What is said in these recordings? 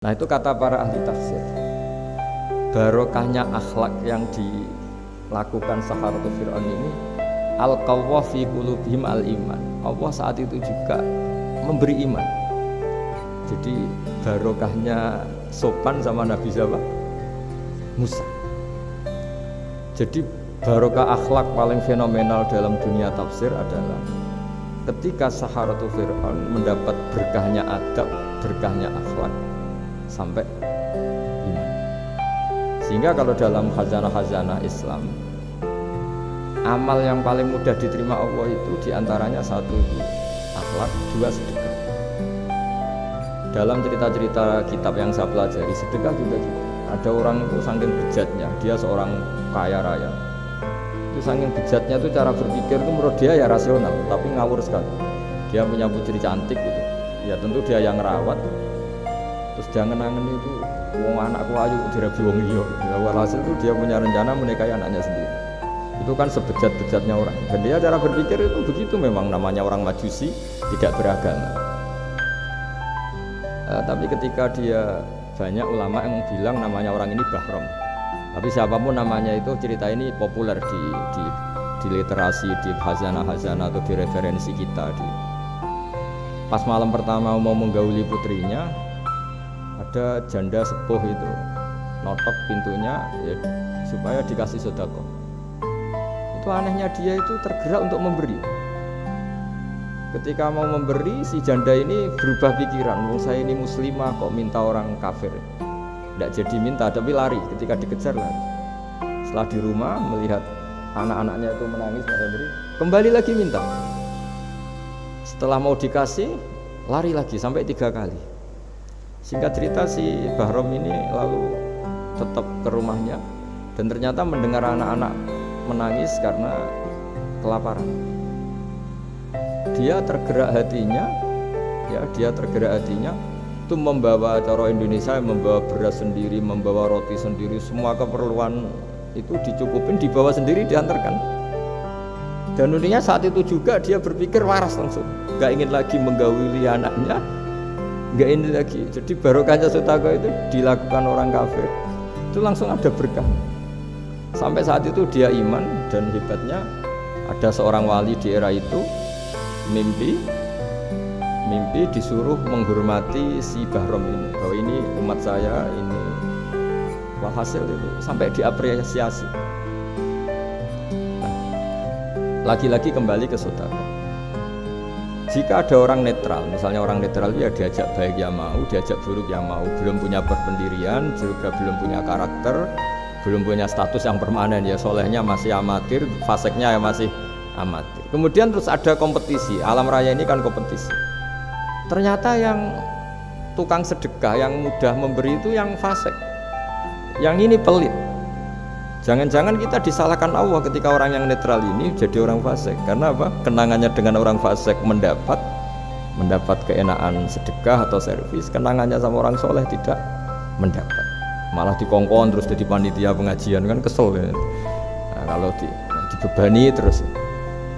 Nah itu kata para ahli tafsir, barokahnya akhlak yang dilakukan Saharatul Fir'aun ini, al-qawwa fi qulubihim al-iman. Allah saat itu juga memberi iman. Jadi barokahnya sopan sama Nabi Musa. Jadi barokah akhlak paling fenomenal dalam dunia tafsir adalah ketika Saharatul Fir'aun mendapat berkahnya adab, berkahnya akhlak sampai iman. Sehingga kalau dalam khazanah-khazanah Islam, amal yang paling mudah diterima Allah itu diantaranya satu akhlak, dua sedekah. Dalam cerita-cerita kitab yang saya pelajari, sedekah juga gitu. Ada orang itu saking bejatnya, dia seorang kaya raya. Itu saking bejatnya itu cara berpikir itu menurut dia ya rasional, tapi ngawur sekali. Dia punya putri cantik gitu. Ya tentu dia yang ngerawat. Terus dia ngenangen itu, wong anakku ayu dirabi wong liya. Ya walhasil itu dia punya rencana menikahi anaknya sendiri. Itu kan sebejat-bejatnya orang. Dan dia cara berpikir itu begitu, memang namanya orang Majusi, tidak beragama. Tapi ketika dia, banyak ulama yang bilang namanya orang ini Bahrom. Tapi siapapun namanya itu, cerita ini populer di literasi, di khazanah-khazanah atau di referensi kita. Pas malam pertama mau menggauli putrinya, ada janda sepuh itu notok pintunya ya, supaya dikasih sedekah. Itu anehnya dia itu tergerak untuk memberi. Ketika mau memberi, si janda ini berubah pikiran, saya ini muslimah kok minta orang kafir. Tidak jadi minta, tapi lari. Ketika dikejar lari. Setelah di rumah melihat anak-anaknya itu menangis, kembali lagi minta. Setelah mau dikasih, lari lagi sampai 3 kali. Singkat cerita si Bahrom ini lalu tetap ke rumahnya dan ternyata mendengar anak-anak menangis karena kelaparan. Dia tergerak hatinya itu membawa cara Indonesia, membawa beras sendiri, membawa roti sendiri, semua keperluan itu dicukupin, dibawa sendiri, diantarkan. Dan uniknya saat itu juga dia berpikir waras langsung, gak ingin lagi menggauli anaknya, gak ingin lagi. Jadi barokahnya sedekah itu dilakukan orang kafir, itu langsung ada berkah. Sampai saat itu dia iman, dan hebatnya ada seorang wali di era itu mimpi disuruh menghormati si Bahrom ini, bahwa ini umat saya ini. Walhasil itu sampai diapresiasi. Nah, lagi-lagi kembali ke sedekah. Jika ada orang netral, misalnya orang netral ya diajak baik ya mau, diajak buruk ya mau, belum punya berpendirian, juga belum punya karakter, belum punya status yang permanen, ya solehnya masih amatir, faseknya ya masih amatir. Kemudian terus ada kompetisi, alam raya ini kan kompetisi. Ternyata yang tukang sedekah, yang mudah memberi itu yang fasek, yang ini pelit. Jangan-jangan kita disalahkan Allah ketika orang yang netral ini jadi orang fasik. Karena apa? Kenangannya dengan orang fasik mendapat keenaan sedekah atau servis, kenangannya sama orang soleh tidak mendapat. Malah dikongkon terus jadi panitia pengajian, kan kesel ya. Nah, kalau dibebani terus.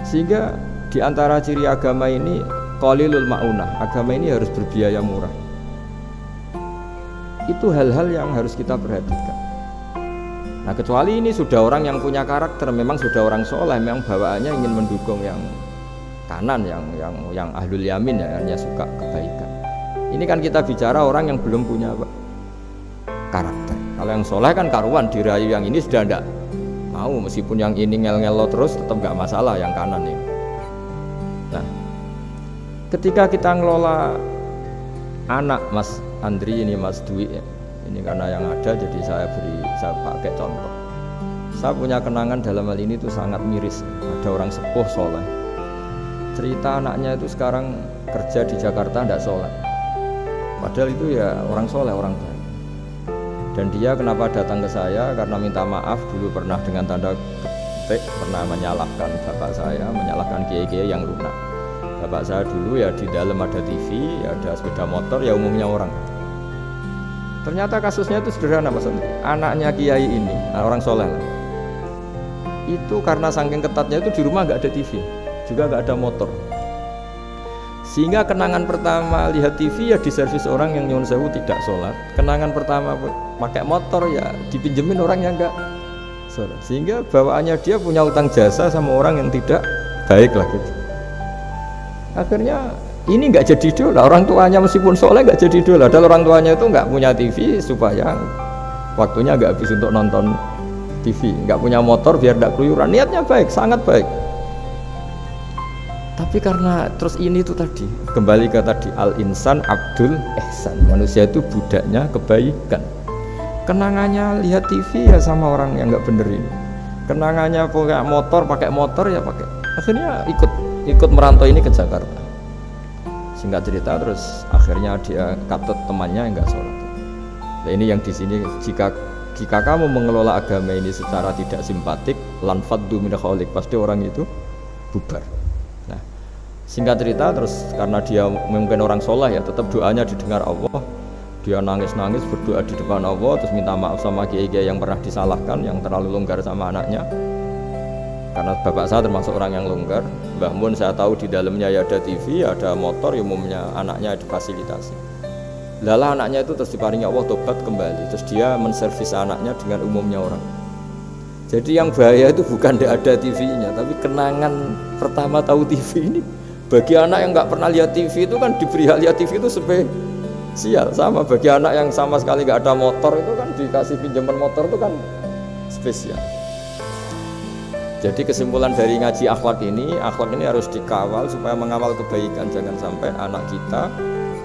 Sehingga di antara ciri agama ini qalilul maunah, agama ini harus berbiaya murah. Itu hal-hal yang harus kita perhatikan. Nah kecuali ini sudah orang yang punya karakter, memang sudah orang soleh, memang bawaannya ingin mendukung yang kanan, yang ahlul yamin, ya, hanya suka kebaikan. Ini kan kita bicara orang yang belum punya apa? Karakter. Kalau yang soleh kan karuan, dirayu yang ini sudah enggak mau, meskipun yang ini ngel-ngelo terus tetap enggak masalah yang kanan ini. Nah, ketika kita ngelola anak Mas Andri ini, Mas Dwi ya, ini karena yang ada jadi saya pakai contoh. Saya punya kenangan dalam hal ini tuh sangat miris. Ada orang sepuh soleh, cerita anaknya itu sekarang kerja di Jakarta tidak soleh, padahal itu ya orang soleh, orang baik. Dan dia kenapa datang ke saya? Karena minta maaf dulu pernah dengan tanda ketik pernah menyalahkan bapak saya, menyalahkan kiai-kiai yang lunak. Bapak saya dulu ya di dalam ada TV, ya ada sepeda motor, ya umumnya orang. Ternyata kasusnya itu sederhana Mas Andri. Anaknya kiai ini, orang soleh lah, itu karena saking ketatnya itu di rumah nggak ada TV, juga nggak ada motor. Sehingga kenangan pertama lihat TV ya di servis orang yang nyuwun sewu tidak sholat. Kenangan pertama pakai motor ya dipinjemin orang yang enggak sholat. Sehingga bawaannya dia punya utang jasa sama orang yang tidak baik lah gitu. Akhirnya ini enggak jadi idola. Orang tuanya meskipun sholat enggak jadi idola. Dan orang tuanya itu enggak punya TV supaya waktunya enggak habis untuk nonton TV. Enggak punya motor biar enggak keluyuran. Niatnya baik, sangat baik. Tapi karena terus ini tuh tadi kembali ke tadi al-insan abdul ihsan, manusia itu budaknya kebaikan. Kenangannya lihat TV ya sama orang yang nggak bener ini. Kenangannya pakai motor ya pakai. Akhirnya ikut merantau ini ke Jakarta. Singkat cerita terus akhirnya dia katut temannya yang nggak sholat. Nah ini yang di sini jika kamu mengelola agama ini secara tidak simpatik, lanfaddu min khaliq, pasti orang itu bubar. Singkat cerita terus karena dia mungkin orang soleh ya tetap doanya didengar Allah, dia nangis-nangis berdoa di depan Allah terus minta maaf sama kiai-kiai yang pernah disalahkan, yang terlalu longgar sama anaknya karena bapak saya termasuk orang yang longgar. Mbah Mun saya tahu di dalamnya ya ada TV, ada motor, umumnya anaknya difasilitasi. Lala anaknya itu terus diparingi Allah tobat kembali, terus dia menservis anaknya dengan umumnya orang. Jadi yang bahaya itu bukan tidak ada TV-nya, tapi kenangan pertama tahu TV ini. Bagi anak yang nggak pernah lihat TV itu kan diberi hak lihat TV itu spesial. Sama bagi anak yang sama sekali nggak ada motor itu kan dikasih pinjaman motor itu kan spesial. Jadi kesimpulan dari ngaji akhlak ini harus dikawal supaya mengawal kebaikan. Jangan sampai anak kita,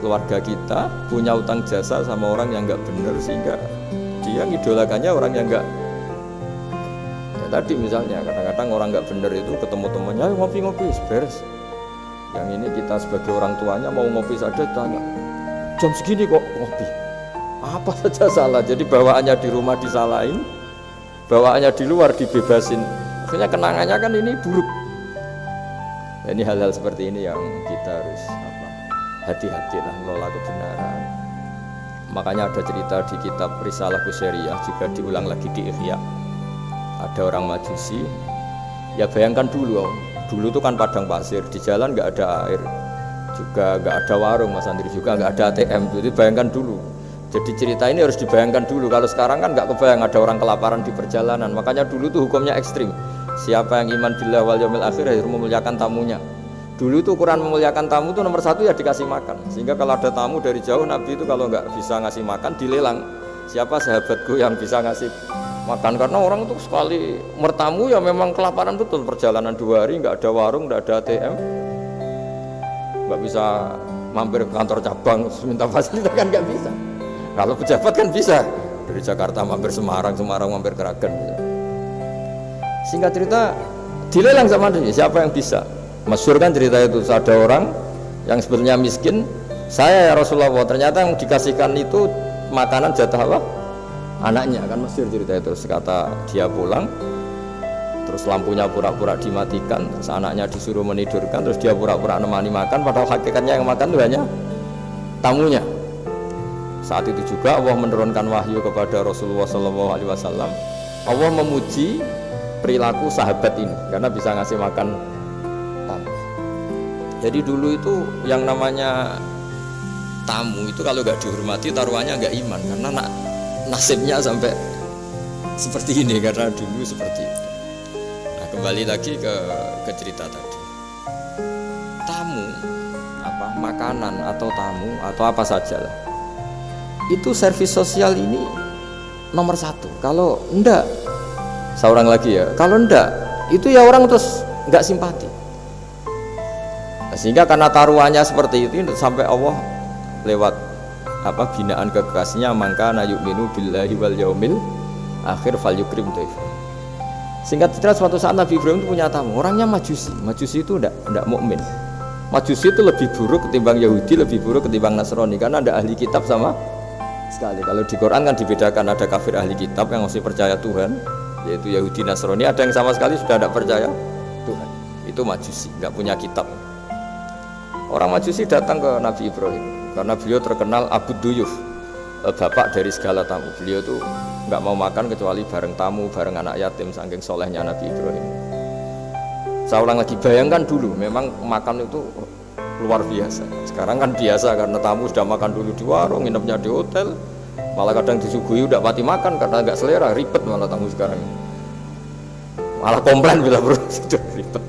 keluarga kita punya utang jasa sama orang yang nggak benar sehingga dia ngidolakannya orang yang nggak. Ya, tadi misalnya kadang-kadang orang nggak benar itu ketemu temannya ngopi-ngopi beres. Yang ini kita sebagai orang tuanya mau ngopi saja tanya jam segini kok ngopi, apa saja salah. Jadi bawaannya di rumah disalahin, bawaannya di luar dibebasin, akhirnya kenangannya kan ini buruk. Nah, ini hal-hal seperti ini yang kita harus hati-hati lah mengelola kebenaran. Makanya ada cerita di kitab Risalah Qusyariyah juga diulang lagi di Ihya. Ada orang Majusi, ya bayangkan dulu tuh kan padang pasir, di jalan nggak ada air, juga nggak ada warung Mas Andri, juga nggak ada ATM. Jadi bayangkan dulu. Jadi cerita ini harus dibayangkan dulu. Kalau sekarang kan nggak kebayang ada orang kelaparan di perjalanan. Makanya dulu tuh hukumnya ekstrim. Siapa yang iman billah wal yaumil akhir harus memuliakan tamunya. Dulu tuh ukuran memuliakan tamu tuh nomor 1 ya dikasih makan. Sehingga kalau ada tamu dari jauh, Nabi itu kalau nggak bisa ngasih makan dilelang. Siapa sahabatku yang bisa ngasih makan, karena orang itu sekali mertamu ya memang kelaparan betul. Perjalanan 2 hari nggak ada warung, nggak ada ATM, nggak bisa mampir ke kantor cabang minta fasilitas kan nggak bisa. Kalau pejabat kan bisa dari Jakarta mampir Semarang mampir Kragen gitu. Singkat cerita dilelang sama dia, siapa yang bisa. Masyhur kan cerita itu, ada orang yang sebetulnya miskin, saya ya Rasulullah, ternyata yang dikasihkan itu makanan jatah apa? Anaknya, kan masyhur cerita itu. Terus kata dia pulang, terus lampunya pura-pura dimatikan, terus anaknya disuruh menidurkan, terus dia pura-pura nemani makan, padahal hakikatnya yang makan itu hanya tamunya. Saat itu juga Allah menurunkan wahyu kepada Rasulullah SAW. Allah memuji perilaku sahabat ini karena bisa ngasih makan tamu. Jadi dulu itu yang namanya tamu itu kalau nggak dihormati taruhannya nggak iman, karena nasibnya sampai seperti ini karena dulu seperti itu. Nah, kembali lagi ke cerita tadi. Tamu, makanan atau tamu atau apa saja lah, itu servis sosial ini nomor 1. Kalau enggak, seorang lagi ya, kalau enggak itu ya orang terus enggak simpati. Nah, sehingga karena taruhannya seperti itu sampai Allah lewat binaan kekasihnya, maka na yu'minu billahi wal yaumil akhir falyukrim dhaifa. Singkat cerita, suatu saat Nabi Ibrahim itu punya tamu, orangnya Majusi. Majusi itu enggak mukmin. Majusi itu lebih buruk ketimbang Yahudi, lebih buruk ketimbang Nasrani karena ada ahli kitab sama sekali. Kalau di Quran kan dibedakan, ada kafir ahli kitab yang masih percaya Tuhan, yaitu Yahudi Nasrani, ada yang sama sekali sudah tidak percaya Tuhan, itu Majusi, nggak punya kitab. Orang Majusi datang ke Nabi Ibrahim karena beliau terkenal Abu Duyuf, bapak dari segala tamu. Beliau tuh nggak mau makan kecuali bareng tamu, bareng anak yatim, saking solehnya Nabi Ibrahim. Saya ulang lagi, bayangkan dulu, memang makan itu luar biasa. Sekarang kan biasa karena tamu sudah makan dulu di warung, nginepnya di hotel, malah kadang disuguhi udah mati makan karena nggak selera, ribet malah tamu sekarang. Malah komplain bila bro, sudah ribet.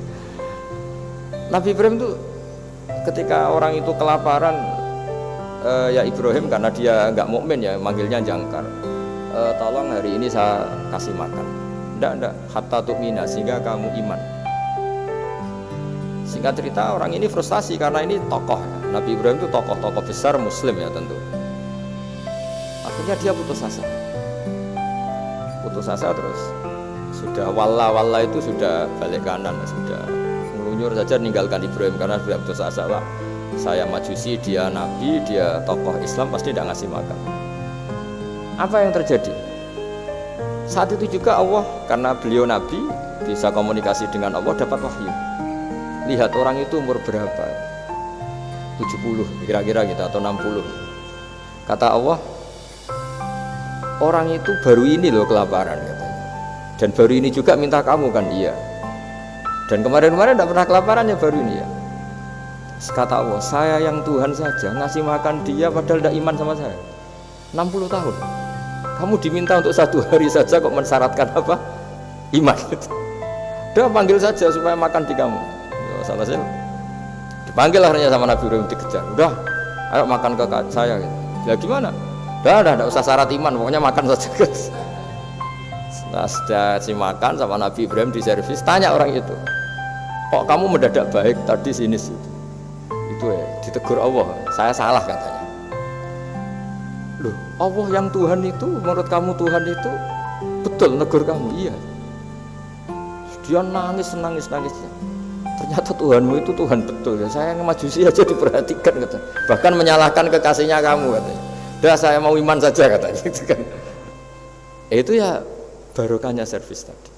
Nabi Ibrahim itu ketika orang itu kelaparan, ya Ibrahim karena dia nggak mukmin ya manggilnya jangkar, tolong hari ini saya kasih makan. Ndak, hatta tu'mina, sehingga kamu iman. Singkat cerita orang ini frustasi karena ini tokoh ya. Nabi Ibrahim itu tokoh-tokoh besar muslim ya tentu. Akhirnya dia putus asa terus sudah walla itu sudah balik kanan, sudah ngelunyur saja meninggalkan Ibrahim karena sudah putus asa lah. Saya majusi, dia nabi, dia tokoh Islam, pasti tidak ngasih makan. Apa yang terjadi? Saat itu juga Allah, karena beliau nabi, bisa komunikasi dengan Allah, dapat wahyu. Lihat orang itu umur berapa? 70 kira-kira gitu atau 60. Kata Allah, orang itu baru ini loh kelaparan katanya. Dan baru ini juga minta kamu kan? Iya. Dan kemarin-kemarin tidak pernah kelaparan ya, baru ini ya. Kata Allah, saya yang Tuhan saja ngasih makan dia padahal tidak iman sama saya 60 tahun. Kamu diminta untuk 1 hari saja kok mensyaratkan apa? Iman. Udah panggil saja supaya makan di kamu. Salah saya dipanggil akhirnya sama Nabi Ibrahim, dikejar. Udah, ayo makan ke saya. Ya gimana? Udah, enggak usah syarat iman, pokoknya makan saja guys. Nah, sudah si makan sama Nabi Ibrahim di servis, tanya orang itu, kok kamu mendadak baik tadi sinis itu ya, ditegur Allah, saya salah katanya. Loh, Allah yang Tuhan itu, menurut kamu Tuhan itu betul negur kamu? Iya. Dia nangis-nangisnya. Ternyata Tuhanmu itu Tuhan betul ya. Saya ngemajusi aja diperhatikan katanya. Bahkan menyalahkan kekasihnya kamu katanya. Udah saya mau iman saja katanya gitu kan. Itu ya barokahnya servis tadi.